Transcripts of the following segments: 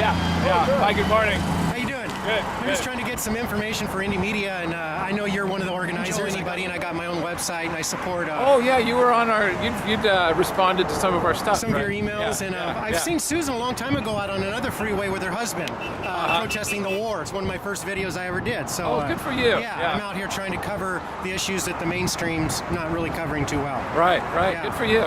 Yeah. Hi, good morning. How you doing? Good. I'm just trying to get some information for Indie Media, and I know you're one of the organizers, and I got my own website, and I support. Oh yeah, you were on our. You'd responded to some of our stuff. Some of your emails, I've seen Susan a long time ago out on another freeway with her husband protesting the war. It's one of my first videos I ever did. So good for you. Yeah, I'm out here trying to cover the issues that the mainstream's not really covering too well. Right. Yeah. Good for you.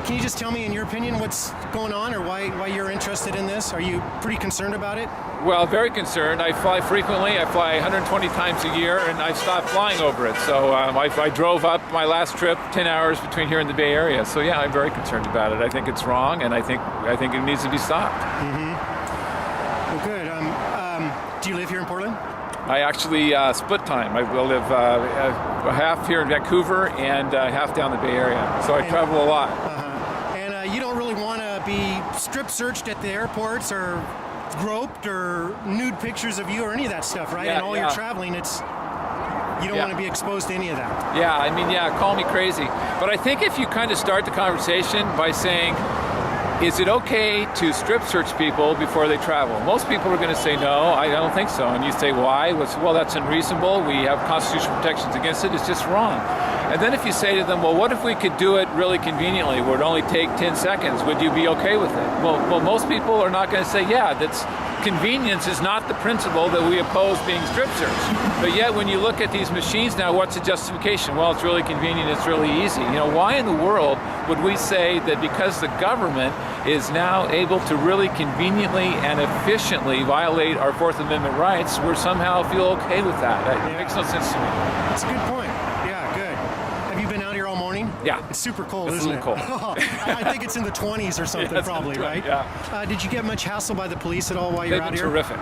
Can you just tell me, in your opinion, what's going on, or why you're interested in this? Are you pretty concerned about it? Well, very concerned. I fly frequently. I fly 120 times a year, and I've stopped flying over it. So I drove up my last trip 10 hours between here and the Bay Area. So yeah, I'm very concerned about it. I think it's wrong, and I think it needs to be stopped. Well, good. Do you live here in Portland? I actually split time. I will live half here in Vancouver and half down the Bay Area. So I travel a lot. And you don't really want to be strip searched at the airports or groped or nude pictures of you or any of that stuff, right? Yeah, and all your traveling, you don't want to be exposed to any of that. Yeah, I mean, call me crazy. But I think if you kind of start the conversation by saying, is it okay to strip search people before they travel? Most people are going to say, no, I don't think so. And you say, why? Well, that's unreasonable. We have constitutional protections against it. It's just wrong. And then if you say to them, well, what if we could do it really conveniently, where it only take 10 seconds? Would you be okay with it? Well, most people are not going to say, yeah, convenience is not the principle that we oppose being strip searched. But yet when you look at these machines now, what's the justification? Well, it's really convenient, it's really easy. Why in the world would we say that because the government is now able to really conveniently and efficiently violate our Fourth Amendment rights, we're somehow feel okay with that? It makes no sense to me. That's a good point. Yeah, good. Have you been out here all morning? Yeah. It's super cold, isn't it? It's a little cold. I think it's in the 20s or something, probably, right? Yeah. Did you get much hassle by the police at all while you're out here? They've been terrific.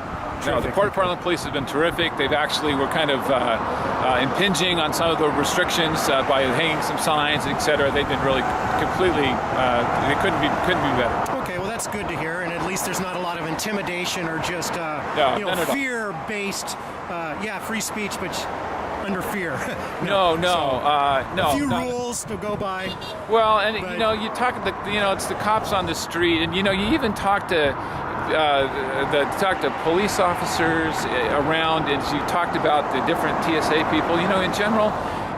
No, the Port of Portland police have been terrific. They've actually were kind of impinging on some of the restrictions by hanging some signs, etc. They've been really completely. They couldn't be better. Okay, well that's good to hear, and at least there's not a lot of intimidation or just fear-based. Free speech, but under fear. No. A few rules to go by. Well, and you talk it's the cops on the street, and you even talk to police officers around, and you talked about the different TSA people. In general,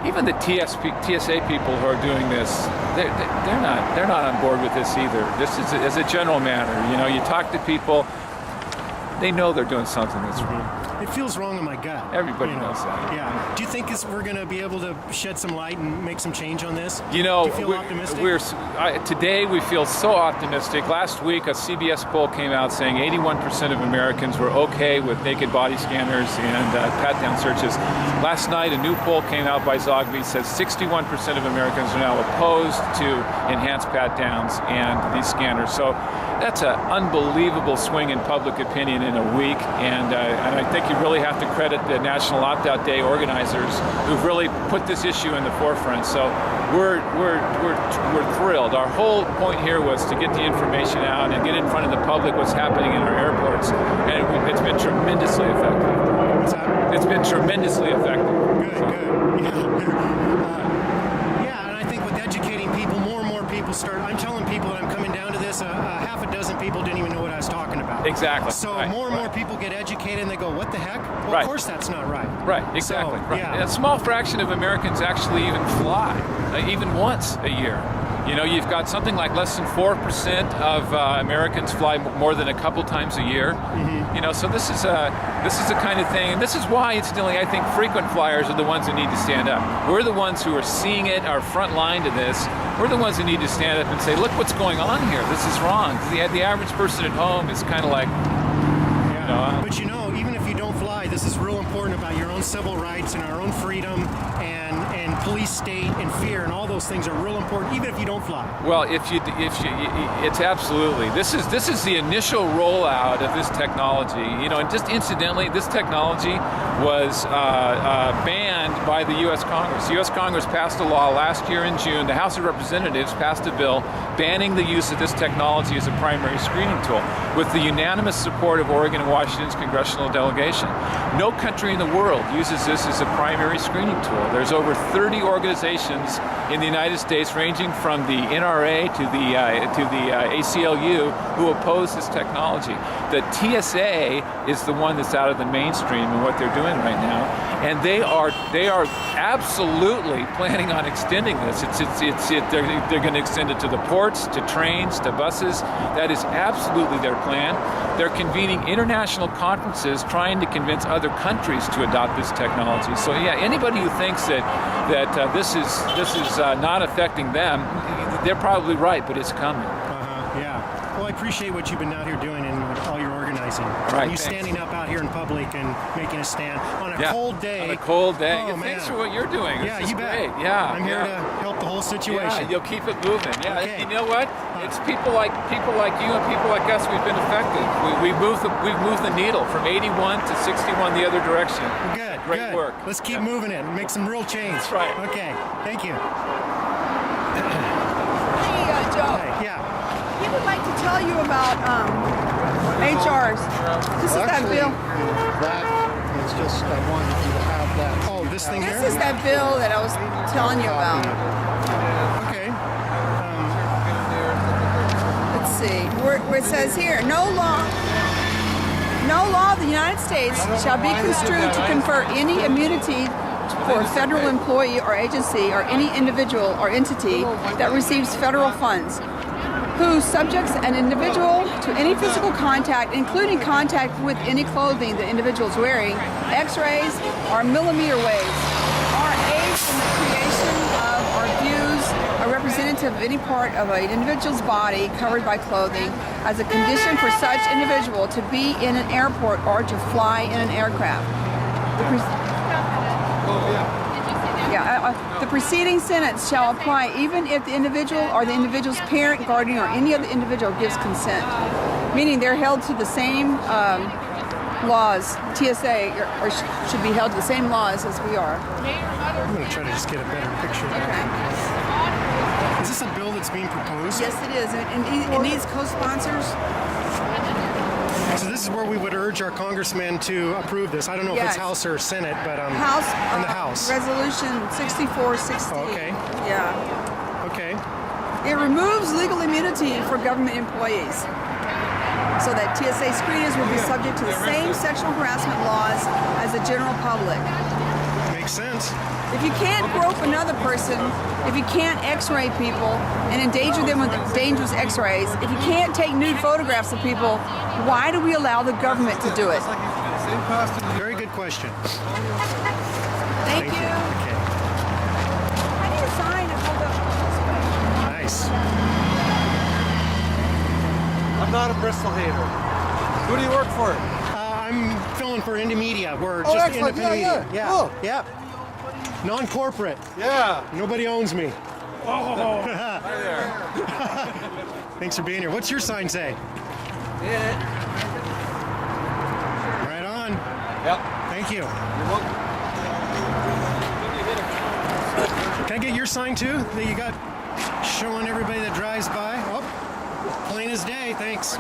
even the TSA people who are doing this, they're not on board with this either. This is as a general matter. You talk to people, they know they're doing something that's wrong. It feels wrong in my gut. Everybody knows that. Yeah. Do you think we're going to be able to shed some light and make some change on this? Do you feel optimistic? Today we feel so optimistic. Last week a CBS poll came out saying 81% of Americans were okay with naked body scanners and pat-down searches. Last night a new poll came out by Zogby says 61% of Americans are now opposed to enhanced pat-downs and these scanners. So that's an unbelievable swing in public opinion in a week, and I think you really have to credit the National Opt Out Day organizers who've really put this issue in the forefront. So we're thrilled. Our whole point here was to get the information out and get in front of the public what's happening in our airports, and it's been tremendously effective. What's that? It's been tremendously effective. Good. Yeah, and I think with educating people, more and more people I'm telling people that I'm coming down to this, half a dozen people didn't even know what I was talking about. Exactly. So more and more people get educated and they go, what the heck? Well, of course that's not right. Right, exactly. So, right. Yeah. And a small fraction of Americans actually even fly, even once a year. You've got something like less than 4% of Americans fly more than a couple times a year. So this is the kind of thing, and this is why, incidentally, I think frequent flyers are the ones that need to stand up. We're the ones who are seeing it, our front line to this. We're the ones who need to stand up and say, look what's going on here. This is wrong. The average person at home is kind of like, But even if you don't fly, this is real important about your own civil rights and our own freedom and police state and fear, and all those things are real important, even if you don't fly. Well, if you, it's absolutely. This is the initial rollout of this technology. And just incidentally, this technology was banned banned by the U.S. Congress. The U.S. Congress passed a law last year in June. The House of Representatives passed a bill banning the use of this technology as a primary screening tool with the unanimous support of Oregon and Washington's congressional delegation. No country in the world uses this as a primary screening tool. There's over 30 organizations in the United States, ranging from the NRA to the ACLU, who oppose this technology. The TSA is the one that's out of the mainstream in what they're doing right now, and they are absolutely planning on extending this. They're going to extend it to the ports, to trains, to buses. That is absolutely their plan. They're convening international conferences trying to convince other countries to adopt this technology. So yeah, anybody who thinks that this is not affecting them, they're probably right, but it's coming. Yeah. Well, I appreciate what you've been out here doing and all your organizing. Right. You standing up out here in public and making a stand on a cold day. On a cold day. Oh, man. Thanks for what you're doing. Yeah, this is you bet. great. Yeah. I'm here to help the whole situation. Yeah, you'll keep it moving. Yeah. Okay. You know what? It's people like you and people like us. We've been affected. We've moved the needle from 81 to 61 the other direction. Good. Great work. Let's keep moving it and make some real change. That's right. Okay. Thank you. Hey, Joe. Hey, yeah. He would like to tell you about HRs. This is that bill. That is just, I wanted you to have that. Oh, this thing here? This is that bill that I was telling you about. Okay. Let's see. Where it says here, no law of the United States shall be construed to confer any immunity for a federal employee or agency or any individual or entity that receives federal funds, who subjects an individual to any physical contact, including contact with any clothing the individual is wearing, x-rays, or millimeter waves, or aids in the creation of or views a representative of any part of an individual's body covered by clothing as a condition for such individual to be in an airport or to fly in an aircraft. The preceding sentence shall apply even if the individual or the individual's parent, guardian, or any other individual gives consent. Meaning they're held to the same laws, TSA, or should be held to the same laws as we are. I'm going to try to just get a better picture. Okay. Is this a bill that's being proposed? Yes, it is. And it needs co-sponsors. So this is where we would urge our congressmen to approve this. I don't know if it's House or Senate, but House, in the House. Resolution 6460. Oh, okay. Yeah. Okay. It removes legal immunity for government employees, so that TSA screeners will be subject to the same sexual harassment laws as the general public. Makes sense. If you can't grope another person, if you can't x-ray people and endanger them with dangerous x-rays, if you can't take nude photographs of people, why do we allow the government to do it? Very good question. Thank you. Okay. I need a sign to hold up this way. Nice. I'm not a Bristol hater. Who do you work for? I'm filling for Indie Media. We're Oh, just excellent. independent media. Yeah. Oh. Yeah. Non-corporate. Yeah. Nobody owns me. Oh. Hi there. Thanks for being here. What's your sign say? Yeah. Right on. Yep. Thank you. You're welcome. Can I get your sign too that you got showing everybody that drives by? Oh, plain as day. Thanks.